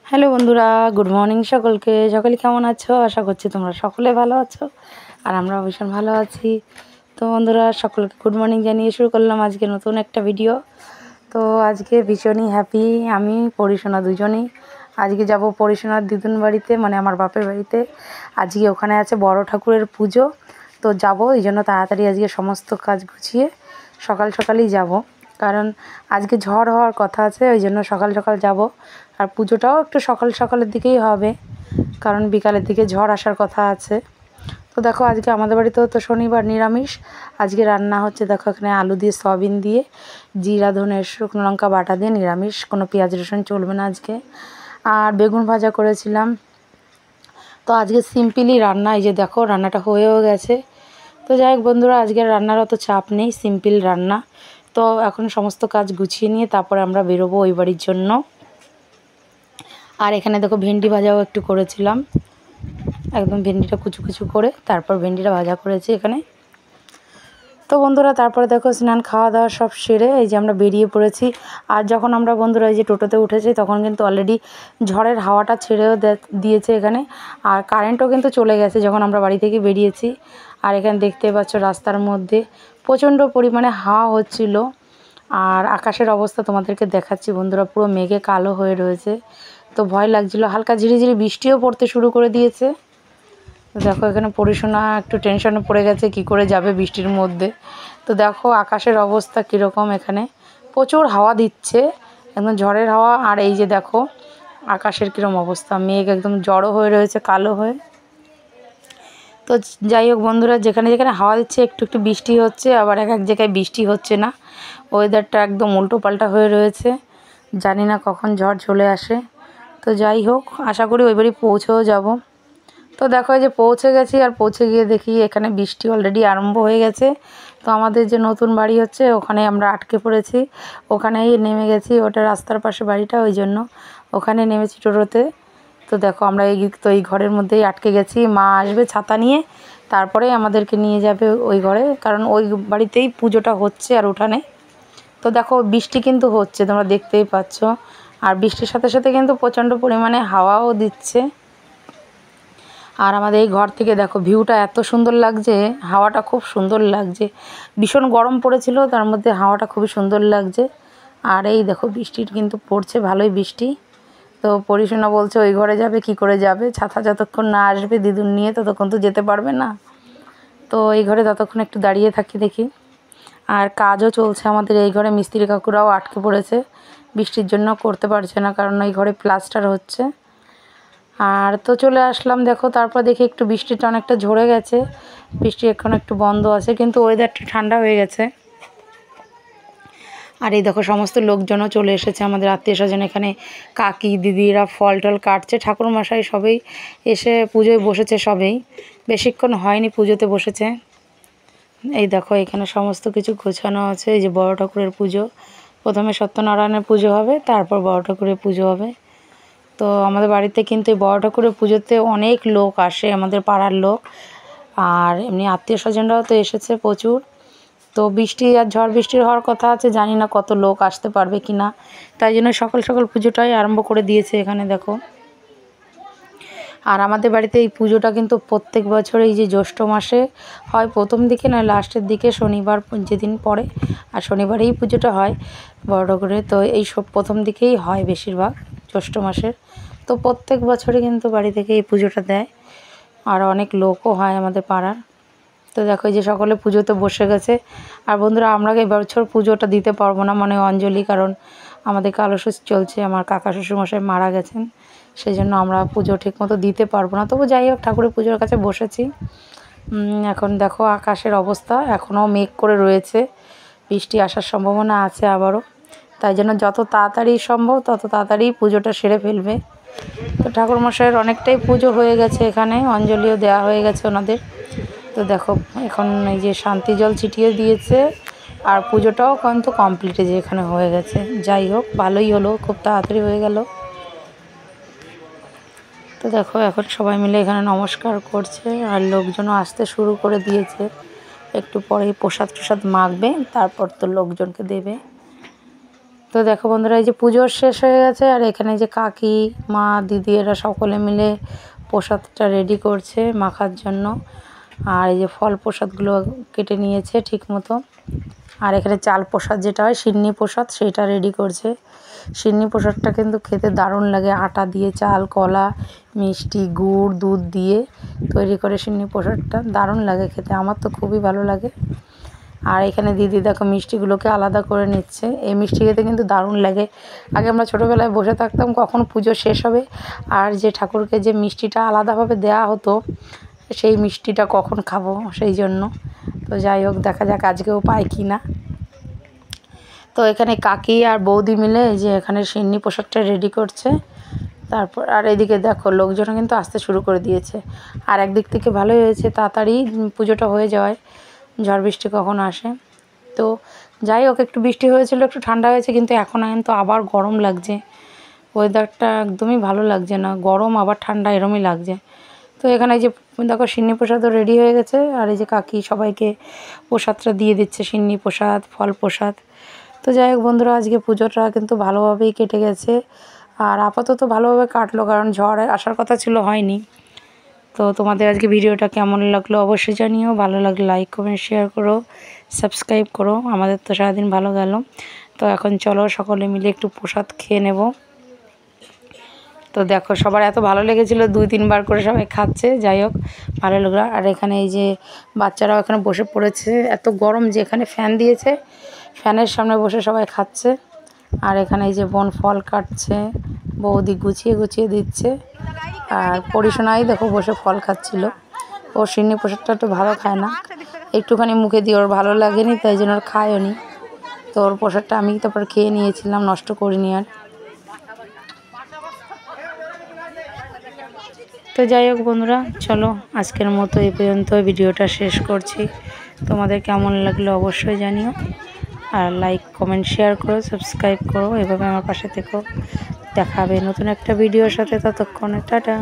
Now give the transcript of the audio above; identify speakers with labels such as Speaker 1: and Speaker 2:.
Speaker 1: Hello বন্ধুরা, good morning সকলকে। সকলে কেমন আছো? আশা করছি তোমরা সকলে ভালো আছো আর আমরাও ভীষণ ভালো আছি। তো বন্ধুরা, সকলকে গুড মর্নিং জানিয়ে শুরু করলাম আজকে নতুন একটা ভিডিও। তো আজকে ভীষণই হ্যাপি, আমি পরিসোনা দুজনেই। আজকে যাব পরিসোনার দিদুন বাড়িতে, মানে আমার বাপের বাড়িতে। আজকে ওখানে আছে বড় ঠাকুরের পুজো, তো যাব। এই জন্য তাড়াতাড়ি আজকে সমস্ত কাজ গুছিয়ে সকাল সকালই যাব, কারণ আজকে ঝড় হওয়ার কথা আছে, ওই জন্য সকাল সকাল যাব। আর পুজোটাও একটু সকাল সকালের দিকেই হবে, কারণ বিকালের দিকে ঝড় আসার কথা আছে। তো দেখো, আজকে আমাদের বাড়িতেও তো শনিবার নিরামিষ। আজকে রান্না হচ্ছে, দেখো এখানে আলু দিয়ে সয়াবিন দিয়ে জিরা ধনে শুকনো লঙ্কা বাটা দিয়ে নিরামিষ, কোনো পেঁয়াজ রসুন চলবে না আজকে। আর বেগুন ভাজা করেছিলাম। তো আজকে সিম্পলই রান্না, এই যে দেখো রান্নাটা হয়েও গেছে। তো যাই হোক বন্ধুরা, আজকের রান্নার অত চাপ নেই, সিম্পল রান্না। তো এখন সমস্ত কাজ গুছিয়ে নিয়ে তারপরে আমরা বেরোবো ওই বাড়ির জন্য। আর এখানে দেখো ভেন্ডি ভাজাও একটু করেছিলাম, একদম ভেন্ডিটা কুচু কুচু করে তারপর ভেন্ডিটা ভাজা করেছি এখানে। তো বন্ধুরা, তারপরে দেখো স্নান খাওয়া দাওয়া সব সেরে এই যে আমরা বেরিয়ে পড়েছি। আর যখন আমরা বন্ধুরা এই যে টোটোতে উঠেছি, তখন কিন্তু অলরেডি ঝড়ের হাওয়াটা ছেড়েও দিয়েছে এখানে। আর কারেন্টও কিন্তু চলে গেছে যখন আমরা বাড়ি থেকে বেরিয়েছি। আর এখানে দেখতে পাচ্ছ রাস্তার মধ্যে প্রচণ্ড পরিমাণে হাওয়া হচ্ছিল। আর আকাশের অবস্থা তোমাদেরকে দেখাচ্ছি বন্ধুরা, পুরো মেঘে কালো হয়ে রয়েছে। তো ভয় লাগছিলো, হালকা ঝিরিঝিরি বৃষ্টিও পড়তে শুরু করে দিয়েছে। দেখো এখানে পরিসোনা একটু টেনশনে পড়ে গেছে, কি করে যাবে বৃষ্টির মধ্যে। তো দেখো আকাশের অবস্থা কীরকম, এখানে প্রচুর হাওয়া দিচ্ছে, একদম ঝড়ের হাওয়া। আর এই যে দেখো আকাশের কীরকম অবস্থা, মেঘ একদম জড়ো হয়ে রয়েছে কালো হয়ে। তো যাই হোক বন্ধুরা, যেখানে যেখানে হাওয়া দিচ্ছে একটু একটু বৃষ্টি হচ্ছে, আবার এক এক জায়গায় বৃষ্টি হচ্ছে না। ওয়েদারটা একদম উল্টো পাল্টা হয়ে রয়েছে, জানি না কখন ঝড় চলে আসে। তো যাই হোক, আশা করি ওই বাড়ি পৌঁছেও যাব। তো দেখো এই যে পৌঁছে গেছি, আর পৌঁছে গিয়ে দেখি এখানে বৃষ্টি অলরেডি আরম্ভ হয়ে গেছে। তো আমাদের যে নতুন বাড়ি হচ্ছে ওখানে আমরা আটকে পড়েছি, ওখানেই নেমে গেছি। ওটা রাস্তার পাশে বাড়িটা, ওই জন্য ওখানে নেমেছি টোটোতে। তো দেখো আমরা এই ঘরের মধ্যেই আটকে গেছি। মা আসবে ছাতা নিয়ে, তারপরে আমাদেরকে নিয়ে যাবে ওই ঘরে, কারণ ওই বাড়িতেই পুজোটা হচ্ছে আর উঠানে। তো দেখো বৃষ্টি কিন্তু হচ্ছে, তোমরা দেখতেই পাচ্ছ। আর বৃষ্টির সাথে সাথে কিন্তু প্রচণ্ড পরিমাণে হাওয়াও দিচ্ছে। আর আমাদের এই ঘর থেকে দেখো ভিউটা এত সুন্দর লাগছে, হাওয়াটা খুব সুন্দর লাগছে। ভীষণ গরম পড়েছিল, তার মধ্যে হাওয়াটা খুবই সুন্দর লাগছে। আর এই দেখো বৃষ্টির কিন্তু পড়ছে, ভালোই বৃষ্টি। তো পরিসোনা বলছে ওই ঘরে যাবে, কি করে যাবে, ছাতা যতক্ষণ না আসবে দিদুন নিয়ে ততক্ষণ তো যেতে পারবে না। তো এই ঘরে ততক্ষণ একটু দাঁড়িয়ে থাকি দেখি। আর কাজও চলছে আমাদের এই ঘরে, মিস্ত্রি কাকুরাও আটকে পড়েছে, বৃষ্টির জন্য করতে পারছে না, কারণ এই ঘরে প্লাস্টার হচ্ছে। আর তো চলে আসলাম, দেখো তারপর দেখি একটু বৃষ্টিটা অনেকটা ঝরে গেছে, বৃষ্টি এখন একটু বন্ধ আছে, কিন্তু ওয়েদারটা ঠান্ডা হয়ে গেছে। আর এই দেখো সমস্ত লোকজনও চলে এসেছে, আমাদের আত্মীয় স্বজন এখানে কাকি দিদিরা ফল টল কাটছে, ঠাকুরমশাই সবেই এসে পুজোয় বসেছে, সবেই বেশিক্ষণ হয়নি পুজোতে বসেছে। এই দেখো এখানে সমস্ত কিছু গোছানো আছে। এই যে বড় ঠাকুরের পুজো, প্রথমে সত্যনারায়ণের পুজো হবে, তারপর বড় ঠাকুরের পুজো হবে। তো আমাদের বাড়িতে কিন্তু এই বড় ঠাকুরের পুজোতে অনেক লোক আসে, আমাদের পাড়ার লোক, আর এমনি আত্মীয় স্বজনরাও তো এসেছে প্রচুর। তো বৃষ্টি আর ঝড় বৃষ্টির হওয়ার কথা আছে, জানি না কত লোক আসতে পারবে কি না, তাই জন্য সকাল সকাল পুজোটাই আরম্ভ করে দিয়েছে এখানে দেখো। আর আমাদের বাড়িতে এই পুজোটা কিন্তু প্রত্যেক বছর এই যে জ্যৈষ্ঠ মাসে হয়, প্রথম দিকে নয় লাস্টের দিকে, শনিবার যেদিন পড়ে, আর শনিবারেই পুজোটা হয় বড় করে। তো এই সব প্রথম দিকেই হয় বেশিরভাগ জ্যৈষ্ঠ মাসের। তো প্রত্যেক বছরই কিন্তু বাড়ি থেকে এই পুজোটা দেয়, আর অনেক লোকও হয় আমাদের পাড়ার। তো দেখো এই যে সকলে পুজোতে বসে গেছে। আর বন্ধুরা, আমরা এবছর পুজোটা দিতে পারবো না, মানে অঞ্জলি, কারণ আমাদের কালশোষ চলছে, আমার কাকা শ্বশুরমশাই মারা গেছেন, সেই জন্য আমরা পুজো ঠিকমতো দিতে পারবো না। তবু যাই হোক, ঠাকুরের পুজোর কাছে বসেছি। এখন দেখো আকাশের অবস্থা এখনও মেঘ করে রয়েছে, বৃষ্টি আসার সম্ভাবনা আছে আবারও, তাই জন্য যত তাড়াতাড়ি সম্ভব তত তাড়াতাড়ি পুজোটা সেরে ফেলবে। তো ঠাকুরমশাইয়ের অনেকটাই পুজো হয়ে গেছে, এখানে অঞ্জলিও দেওয়া হয়ে গেছে ওনাদের। তো দেখো এখন এই যে শান্তি জল ছিটিয়ে দিয়েছে, আর পুজোটাও কিন্তু কমপ্লিটে যে এখানে হয়ে গেছে। যাই হোক, ভালোই হলো, খুব তাড়াতাড়ি হয়ে গেল। তো দেখো এখন সবাই মিলে এখানে নমস্কার করছে, আর লোকজনও আসতে শুরু করে দিয়েছে। একটু পরেই প্রসাদ টসাদ মাখবে, তারপর তো লোকজনকে দেবে। তো দেখো বন্ধুরা, এই যে পুজোর শেষ হয়ে গেছে, আর এখানে যে কাকি, মা, দিদি এরা সকলে মিলে প্রসাদটা রেডি করছে মাখার জন্য। আর এই যে ফল প্রসাদগুলো কেটে নিয়েছে ঠিক মতো। আর এখানে চাল প্রসাদ যেটা হয় সিন্নি প্রসাদ, সেটা রেডি করছে। সিন্নি প্রসাদটা কিন্তু খেতে দারুণ লাগে, আটা দিয়ে চাল, কলা, মিষ্টি, গুড়, দুধ দিয়ে তৈরি করে সিন্নি প্রসাদটা, দারুণ লাগে খেতে, আমার তো খুবই ভালো লাগে। আর এখানে দিদি দেখো মিষ্টিগুলোকে আলাদা করে নিচ্ছে। এই মিষ্টি খেতে কিন্তু দারুণ লাগে। আগে আমরা ছোটোবেলায় বসে থাকতাম কখন পুজো শেষ হবে আর যে ঠাকুরকে যে মিষ্টিটা আলাদাভাবে দেওয়া হতো, সেই মিষ্টিটা কখন খাবো, সেই জন্য। তো যাই হোক, দেখা যাক আজকেও পাই কি না। তো এখানে কাকি আর বৌদি মিলে যে এখানে সিন্নি প্রসাদটা রেডি করছে। তারপর আর এদিকে দেখো লোকজন কিন্তু আসতে শুরু করে দিয়েছে। আর একদিক থেকে ভালোই হয়েছে, তাড়াতাড়ি পুজোটা হয়ে যাওয়ায়। ঝড় বৃষ্টি কখন আসে। তো যাই হোক, একটু বৃষ্টি হয়েছিল, একটু ঠান্ডা হয়েছে, কিন্তু এখন কিন্তু আবার গরম লাগছে। ওয়েদারটা একদমই ভালো লাগছে না, গরম আবার ঠান্ডা এরমই লাগছে। তো এখানে এই যে দেখো সিন্নি প্রসাদও রেডি হয়ে গেছে। আর এই যে কাকি সবাইকে প্রসাদটা দিয়ে দিচ্ছে, সিন্নি প্রসাদ, ফল প্রসাদ। তো যাই হোক বন্ধুরা, আজকে পুজোটা কিন্তু ভালোভাবেই কেটে গেছে। আর আপাতত ভালোভাবে কাটলো, কারণ ঝড় আসার কথা ছিল, হয়নি। তো তোমাদের আজকে ভিডিওটা কেমন লাগলো অবশ্যই জানিও। ভালো লাগলে লাইক, কমেন্ট, শেয়ার করো, সাবস্ক্রাইব করো। আমাদের তো সারাদিন ভালো গেল। তো এখন চলো সকলে মিলে একটু প্রসাদ খেয়ে নেব। তো দেখো সবার এত ভালো লেগেছিলো, 2-3 বার করে সবাই খাচ্ছে। যাই হোক, ভালো লাগলো। আর এখানে এই যে বাচ্চারাও এখানে বসে পড়েছে, এত গরম যে এখানে ফ্যান দিয়েছে, ফ্যানের সামনে বসে সবাই খাচ্ছে। আর এখানে এই যে বোন ফল কাটছে, বৌদি গুছিয়ে গুছিয়ে দিচ্ছে। আর পরিশোনাই দেখো বসে ফল খাচ্ছিল। ও সিন্নি প্রসাদটা একটু ভালো খায় না, একটুখানি মুখে দিয়ে ওর ভালো লাগেনি, তাই জন্য ওর খায়ও নি। তো ওর প্রসাদটা আমি তারপর খেয়ে নিয়েছিলাম, নষ্ট করিনি আর। তো যাই হোক বন্ধুরা, চলো আজকের মতো এই পর্যন্ত ভিডিওটা শেষ করছি। তোমাদের কেমন লাগলো অবশ্যই জানিও। আর লাইক, কমেন্ট, শেয়ার করো, সাবস্ক্রাইব করো, এভাবে আমার পাশে থেকো। দেখা হবে নতুন একটা ভিডিওর সাথে, ততক্ষণে টাটা।